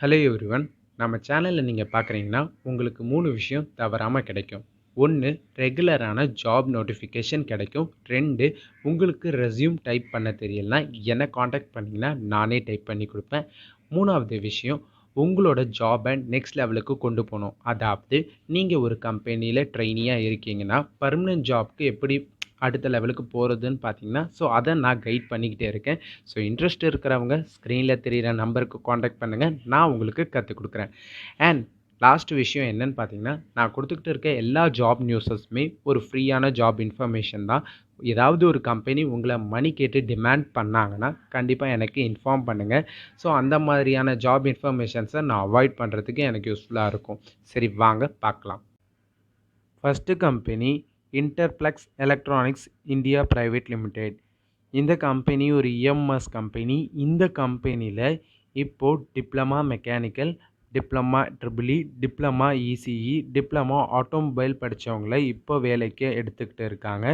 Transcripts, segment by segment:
Hello everyone. நம்ம சேனலில் நீங்கள் பார்க்குறீங்கன்னா உங்களுக்கு 3 விஷயம் தவறாமல் கிடைக்கும். 1, ரெகுலரான ஜாப் நோட்டிஃபிகேஷன் கிடைக்கும். 2, உங்களுக்கு ரெஸ்யூம் டைப் பண்ண தெரியலனா என்னை காண்டாக்ட் பண்ணிங்கன்னா நானே டைப் பண்ணி கொடுப்பேன். 3வது விஷயம், உங்களோட ஜாபை நெக்ஸ்ட் லெவலுக்கு கொண்டு போகணும். அதாவது நீங்கள் ஒரு கம்பெனியில் ட்ரெயினியாக இருக்கீங்கன்னா பர்மனெண்ட் ஜாப்க்கு எப்படி அடுத்த லெவலுக்கு போகிறதுன்னு பார்த்தீங்கன்னா, ஸோ அதை நான் கைட் பண்ணிக்கிட்டே இருக்கேன். ஸோ இன்ட்ரெஸ்ட் இருக்கிறவங்க ஸ்க்ரீனில் தெரிகிற நம்பருக்கு காண்டாக்ட் பண்ணுங்கள், நான் உங்களுக்கு கற்றுக் கொடுக்குறேன். அண்ட் லாஸ்ட் விஷயம் என்னன்னு பார்த்தீங்கன்னா, நான் கொடுத்துக்கிட்டு இருக்க எல்லா ஜாப் நியூஸஸுமே ஒரு ஃப்ரீயான ஜாப் இன்ஃபர்மேஷன் தான். ஏதாவது ஒரு கம்பெனி உங்களை மணி கேட்டு டிமாண்ட் பண்ணாங்கன்னா கண்டிப்பாக எனக்கு இன்ஃபார்ம் பண்ணுங்கள். ஸோ அந்த மாதிரியான ஜாப் இன்ஃபர்மேஷன்ஸை நான் அவாய்ட் பண்ணுறதுக்கு எனக்கு யூஸ்ஃபுல்லாக இருக்கும். சரி, வாங்க பார்க்கலாம். First company Interplex electronics India private limited. இந்த கம்பெனி ஒரு இஎம்எஸ் கம்பெனி. இந்த கம்பெனியில் இப்போது diploma mechanical, diploma triple E, diploma ECE, diploma automobile படித்தவங்கள இப்போ வேலைக்கு எடுத்துக்கிட்டு இருக்காங்க.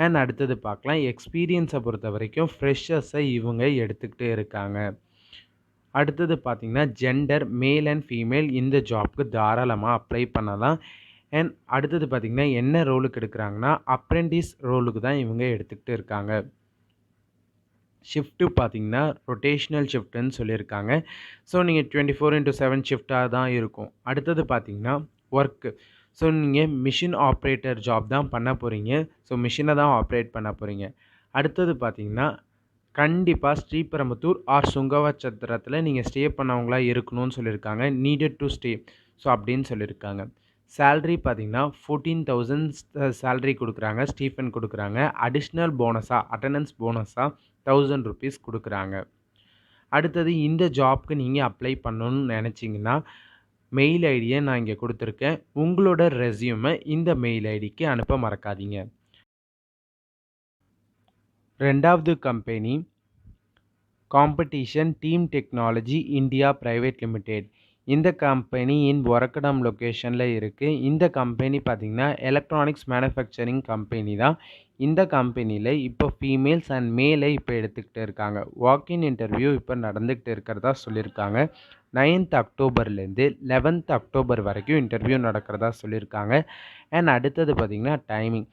அண்ட் அடுத்தது பார்க்கலாம், எக்ஸ்பீரியன்ஸை பொறுத்த வரைக்கும் ஃப்ரெஷர்ஸை இவங்க எடுத்துக்கிட்டு இருக்காங்க. அடுத்தது பார்த்திங்கன்னா ஜெண்டர் மேல் அண்ட் ஃபீமேல் இந்த ஜாப்க்கு தாராளமாக அப்ளை பண்ணலாம். அண்ட் அடுத்தது பார்த்திங்கன்னா என்ன ரோலுக்கு எடுக்கிறாங்கன்னா அப்ரெண்டிஸ் ரோலுக்கு தான் இவங்க எடுத்துக்கிட்டு இருக்காங்க. ஷிஃப்ட்டு பார்த்திங்கன்னா ரொட்டேஷ்னல் ஷிஃப்ட்டுன்னு சொல்லியிருக்காங்க. ஸோ நீங்கள் 24/7 ஷிஃப்டாக தான் இருக்கும். அடுத்தது பார்த்திங்கன்னா ஒர்க்கு. ஸோ நீங்கள் மிஷின் ஆப்ரேட்டர் ஜாப் தான் பண்ண போகிறீங்க. ஸோ மிஷினை தான் ஆப்ரேட் பண்ண போகிறீங்க. அடுத்தது பார்த்திங்கன்னா கண்டிப்பாக ஸ்ரீபெரும்புத்தூர் ஆர் சுங்கவச்சத்திரத்தில் நீங்கள் ஸ்டே பண்ணவங்களா இருக்கணும்னு சொல்லியிருக்காங்க. நீடட் டு ஸ்டே ஸோ அப்படின்னு சொல்லியிருக்காங்க. சேல்ரி பார்த்திங்கன்னா 14,000 சேல்ரி கொடுக்குறாங்க, ஸ்டீஃபன் கொடுக்குறாங்க. அடிஷ்னல் போனஸாக அட்டண்டன்ஸ் போனஸாக 1000 rupees கொடுக்குறாங்க. அடுத்தது இந்த ஜாப்க்கு நீங்கள் அப்ளை பண்ணணும்னு நினச்சிங்கன்னா மெயில் ஐடியை நான் இங்கே கொடுத்துருக்கேன். உங்களோட ரெஸ்யூமை இந்த மெயில் ஐடிக்கு அனுப்ப மறக்காதீங்க. ரெண்டாவது company competition team technology India private limited. இந்த கம்பெனி ஒரக்கடம் லொக்கேஷனில் இருக்குது. இந்த கம்பெனி பார்த்திங்கன்னா எலக்ட்ரானிக்ஸ் மேனுஃபேக்சரிங் கம்பெனி தான். இந்த கம்பெனியில் இப்போ ஃபீமேல்ஸ் அண்ட் மேலை இப்போ எடுத்துக்கிட்டு இருக்காங்க. வாக்கின் இன்டர்வியூ இப்போ நடந்துக்கிட்டு இருக்கிறதா சொல்லியிருக்காங்க. 9th அக்டோபர்லேருந்து 11th அக்டோபர் வரைக்கும் இன்டர்வியூ நடக்கிறதா சொல்லியிருக்காங்க. அண்ட் அடுத்தது பார்த்திங்கன்னா டைமிங்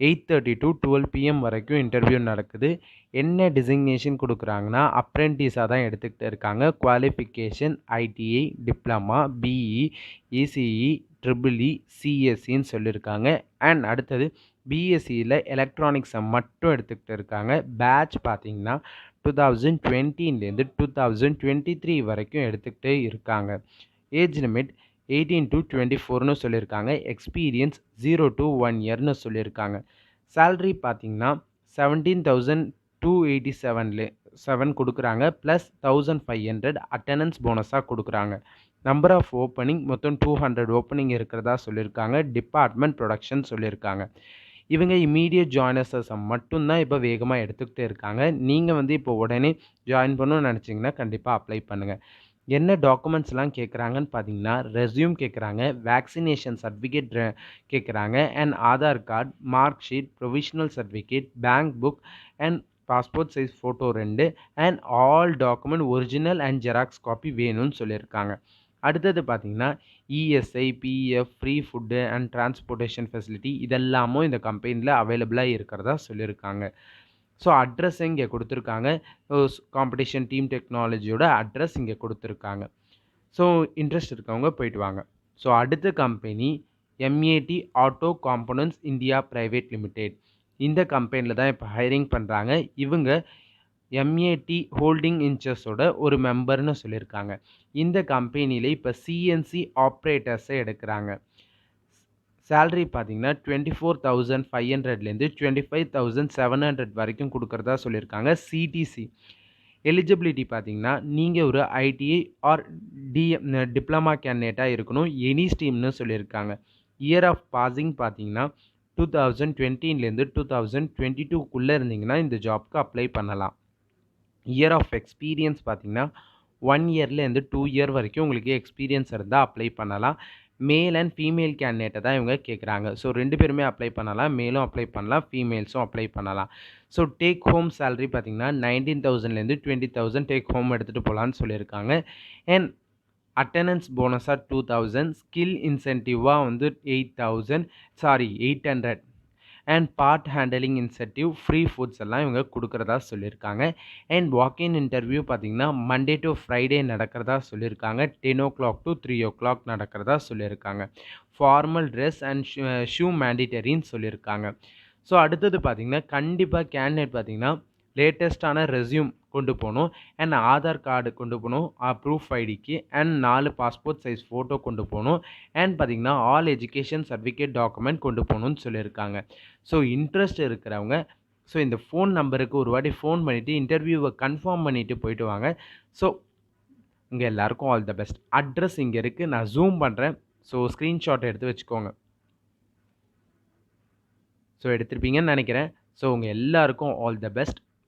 8:30 to 12 PM வரைக்கும் இன்டர்வியூ நடக்குது. என்ன டிசிக்னேஷன் கொடுக்குறாங்கன்னா அப்ரெண்டிஸாக தான் எடுத்துக்கிட்டு இருக்காங்க. Qualification ITI, diploma, BE, ECE, triple E, சிஎஸ்சின்னு சொல்லியிருக்காங்க. அண்ட் அடுத்தது பிஎஸ்சியில் எலக்ட்ரானிக்ஸை மட்டும் எடுத்துக்கிட்டு இருக்காங்க. பேட்ச் பார்த்திங்கன்னா 2020லேருந்து 2023 வரைக்கும் எடுத்துக்கிட்டே இருக்காங்க. ஏஜ் லிமிட் 18 to 24ன்னு சொல்லியிருக்காங்க. எக்ஸ்பீரியன்ஸ் 0 to 1 yearன்னு சொல்லியிருக்காங்க. சேல்ரி பார்த்திங்கன்னா 17,287 கொடுக்குறாங்க. ப்ளஸ் 1,500 அட்டண்டன்ஸ் போனஸாக கொடுக்குறாங்க. நம்பர் ஆஃப் ஓப்பனிங் மொத்தம் 200 ஓப்பனிங் இருக்கிறதா சொல்லியிருக்காங்க. டிபார்ட்மெண்ட் ப்ரொடக்ஷன் சொல்லியிருக்காங்க. இவங்க இமீடியட் ஜாயினர்ஸை மட்டும்தான் இப்போ வேகமாக எடுத்துக்கிட்டு இருக்காங்க. நீங்கள் இப்போ உடனே ஜாயின் பண்ணணும்னு நினச்சிங்கன்னா கண்டிப்பாக அப்ளை பண்ணுங்கள். என்ன டாக்குமெண்ட்ஸ்லாம் கேட்குறாங்கன்னு பார்த்தீங்கன்னா ரெஸ்யூம் கேட்குறாங்க, வேக்சினேஷன் சர்டிஃபிகேட் கேட்குறாங்க, and Aadhaar card, mark sheet, provisional certificate, bank book and passport size photo 2 and all document original and xerox copy வேணும்னு சொல்லியிருக்காங்க. அடுத்தது பார்த்திங்கன்னா ESI, PF, free food and transportation facility இதெல்லாமும் இந்த கம்பெனியில் அவைலபிளாக இருக்கிறதா சொல்லியிருக்காங்க. ஸோ அட்ரஸ் இங்கே கொடுத்துருக்காங்க. காம்படிஷன் டீம் டெக்னாலஜியோட அட்ரஸ் இங்கே கொடுத்துருக்காங்க. ஸோ இன்ட்ரெஸ்ட் இருக்கவங்க போயிட்டு வாங்க. ஸோ அடுத்த company MAT auto components India private limited. இந்த கம்பெனியில் தான் இப்போ ஹைரிங் பண்ணுறாங்க. இவங்க எம்ஏடி ஹோல்டிங் இன்ச்சஸோட ஒரு மெம்பர்னு சொல்லியிருக்காங்க. இந்த கம்பெனியில் இப்போ சிஎன்சி ஆப்ரேட்டர்ஸை எடுக்கிறாங்க. சேல்ரி பார்த்திங்கன்னா 24,500லேருந்து 25,700 வரைக்கும் கொடுக்குறதா சொல்லியிருக்காங்க. சிடிசி எலிஜிபிலிட்டி பார்த்திங்கன்னா நீங்கள் ஒரு ஐடிஐ ஆர் டிப்ளமா கேண்டிடேட்டாக இருக்கணும். எனி ஸ்ட்ரீம்னு சொல்லியிருக்காங்க. இயர் ஆஃப் பாசிங் பார்த்திங்கன்னா 2020லேருந்து 2022க்குள்ளே இருந்தீங்கன்னா இந்த ஜாப்க்கு அப்ளை பண்ணலாம். இயர் ஆஃப் எக்ஸ்பீரியன்ஸ் பார்த்திங்கன்னா 1 yearலேருந்து 2 year வரைக்கும் உங்களுக்கு எக்ஸ்பீரியன்ஸ் இருந்தால் அப்ளை பண்ணலாம். மேல் அண்ட் ஃபீமேல் கேண்டிடேட்டை தான் இவங்க கேட்குறாங்க. ஸோ 2 பேருமே அப்ளை பண்ணலாம். மேலும் அப்ளை பண்ணலாம், ஃபீமேல்ஸும் அப்ளை பண்ணலாம். ஸோ டேக் ஹோம் சேலரி பார்த்திங்கன்னா 19,000லேருந்து 20,000 டேக் ஹோம் எடுத்துகிட்டு போகலான்னு சொல்லியிருக்காங்க. அண்ட் அட்டெண்டன்ஸ் போனஸாக 2000, ஸ்கில் இன்சென்டிவாக வந்து 800 and part handling incentive, free foods எல்லாம் இவங்க கொடுக்குறதா சொல்லியிருக்காங்க. அண்ட் வாக்கின் இன்டர்வியூ பார்த்தீங்கன்னா மண்டே டு ஃப்ரைடே நடக்கிறதா சொல்லியிருக்காங்க. 10 o'clock to 3 o'clock நடக்கிறதா சொல்லியிருக்காங்க. ஃபார்மல் ட்ரெஸ் அண்ட் ஷூ மேண்டிட்டரின்னு சொல்லியிருக்காங்க. ஸோ அடுத்தது பார்த்தீங்கன்னா கண்டிப்பாக கேண்டிடேட் பார்த்தீங்கன்னா லேட்டஸ்ட்டான ரெஸ்யூம் கொண்டு போகணும். அண்ட் ஆதார் கார்டு கொண்டு போகணும் ப்ரூஃப் ஐடிக்கு. அண்ட் 4 பாஸ்போர்ட் சைஸ் ஃபோட்டோ கொண்டு போகணும். அண்ட் பார்த்தீங்கன்னா ஆல் எஜுகேஷன் சர்டிஃபிகேட் டாக்குமெண்ட் கொண்டு போகணும்னு சொல்லியிருக்காங்க. ஸோ இன்ட்ரெஸ்ட் இருக்கிறவங்க ஸோ இந்த ஃபோன் நம்பருக்கு ஒரு வாட்டி ஃபோன் பண்ணிவிட்டு இன்டர்வியூவை கன்ஃபார்ம் பண்ணிவிட்டு போயிட்டு வாங்க. ஸோ இங்கே எல்லாருக்கும் ஆல் த பெஸ்ட். அட்ரஸ் இங்கே இருக்குது, நான் ஜூம் பண்ணுறேன். ஸோ ஸ்க்ரீன்ஷாட் எடுத்து வச்சுக்கோங்க. ஸோ எடுத்திருப்பீங்கன்னு நினைக்கிறேன். ஸோ உங்கள் எல்லாருக்கும் ஆல் த பெஸ்ட்.